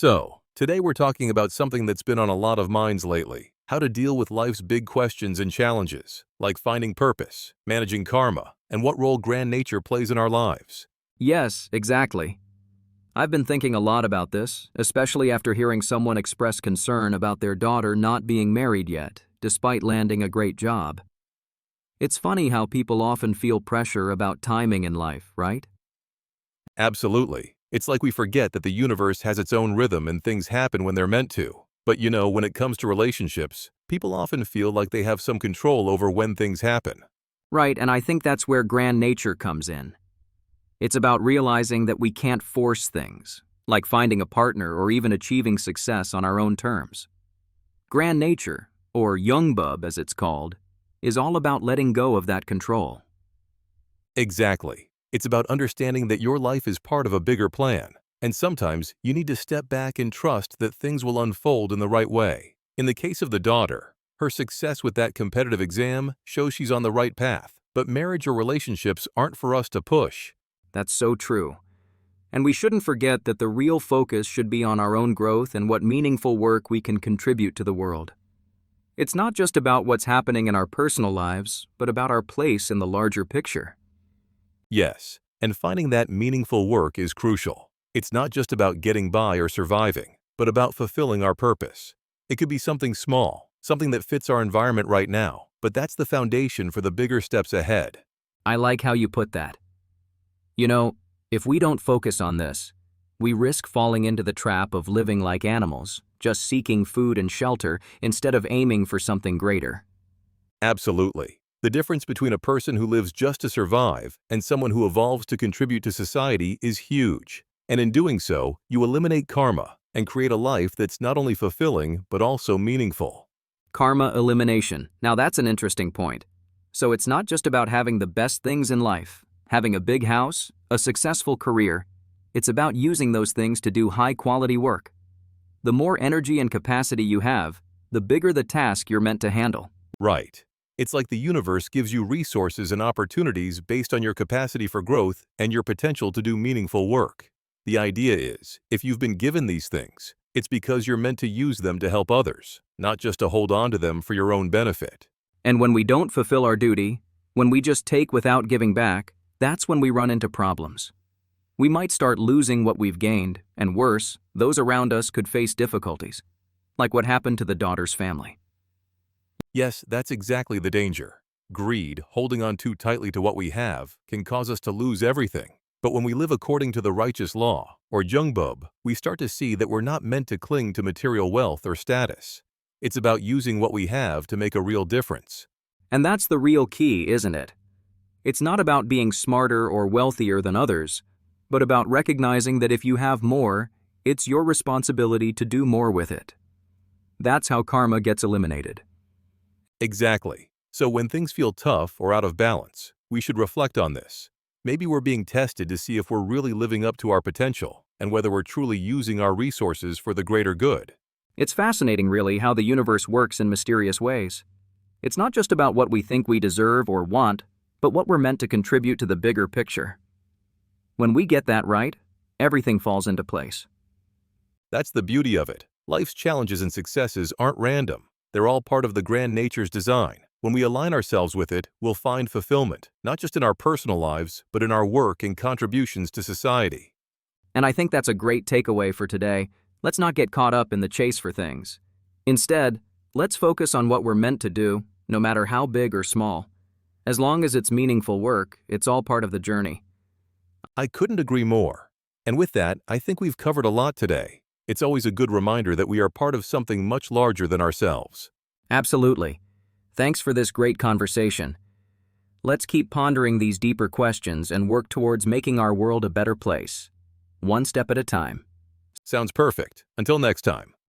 So, today we're talking about something that's been on a lot of minds lately: how to deal with life's big questions and challenges, like finding purpose, managing karma, and what role grand nature plays in our lives. Yes, exactly. I've been thinking a lot about this, especially after hearing someone express concern about their daughter not being married yet, despite landing a great job. It's funny how people often feel pressure about timing in life, right? Absolutely. It's like we forget that the universe has its own rhythm and things happen when they're meant to. But when it comes to relationships, people often feel like they have some control over when things happen. Right, and I think that's where grand nature comes in. It's about realizing that we can't force things, like finding a partner or even achieving success on our own terms. Grand nature, or Jungbub as it's called, is all about letting go of that control. Exactly. It's about understanding that your life is part of a bigger plan, and sometimes you need to step back and trust that things will unfold in the right way. In the case of the daughter, her success with that competitive exam shows she's on the right path, but marriage or relationships aren't for us to push. That's so true. And we shouldn't forget that the real focus should be on our own growth and what meaningful work we can contribute to the world. It's not just about what's happening in our personal lives, but about our place in the larger picture. Yes, and finding that meaningful work is crucial. It's not just about getting by or surviving, but about fulfilling our purpose. It could be something small, something that fits our environment right now, but that's the foundation for the bigger steps ahead. I like how you put that. You know, if we don't focus on this, we risk falling into the trap of living like animals, just seeking food and shelter instead of aiming for something greater. Absolutely. The difference between a person who lives just to survive and someone who evolves to contribute to society is huge. And in doing so, you eliminate karma and create a life that's not only fulfilling, but also meaningful. Karma elimination. Now that's an interesting point. So it's not just about having the best things in life, having a big house, a successful career. It's about using those things to do high-quality work. The more energy and capacity you have, the bigger the task you're meant to handle. Right. It's like the universe gives you resources and opportunities based on your capacity for growth and your potential to do meaningful work. The idea is, if you've been given these things, it's because you're meant to use them to help others, not just to hold on to them for your own benefit. And when we don't fulfill our duty, when we just take without giving back, that's when we run into problems. We might start losing what we've gained, and worse, those around us could face difficulties, like what happened to the daughter's family. Yes, that's exactly the danger. Greed, holding on too tightly to what we have, can cause us to lose everything. But when we live according to the righteous law, or Jungbub, we start to see that we're not meant to cling to material wealth or status. It's about using what we have to make a real difference. And that's the real key, isn't it? It's not about being smarter or wealthier than others, but about recognizing that if you have more, it's your responsibility to do more with it. That's how karma gets eliminated. Exactly. So when things feel tough or out of balance, we should reflect on this. Maybe we're being tested to see if we're really living up to our potential and whether we're truly using our resources for the greater good. It's fascinating, really, how the universe works in mysterious ways. It's not just about what we think we deserve or want, but what we're meant to contribute to the bigger picture. When we get that right, everything falls into place. That's the beauty of it. Life's challenges and successes aren't random. They're all part of the grand nature's design. When we align ourselves with it, we'll find fulfillment, not just in our personal lives, but in our work and contributions to society. And I think that's a great takeaway for today. Let's not get caught up in the chase for things. Instead, let's focus on what we're meant to do, no matter how big or small. As long as it's meaningful work, it's all part of the journey. I couldn't agree more. And with that, I think we've covered a lot today. It's always a good reminder that we are part of something much larger than ourselves. Absolutely. Thanks for this great conversation. Let's keep pondering these deeper questions and work towards making our world a better place, one step at a time. Sounds perfect. Until next time.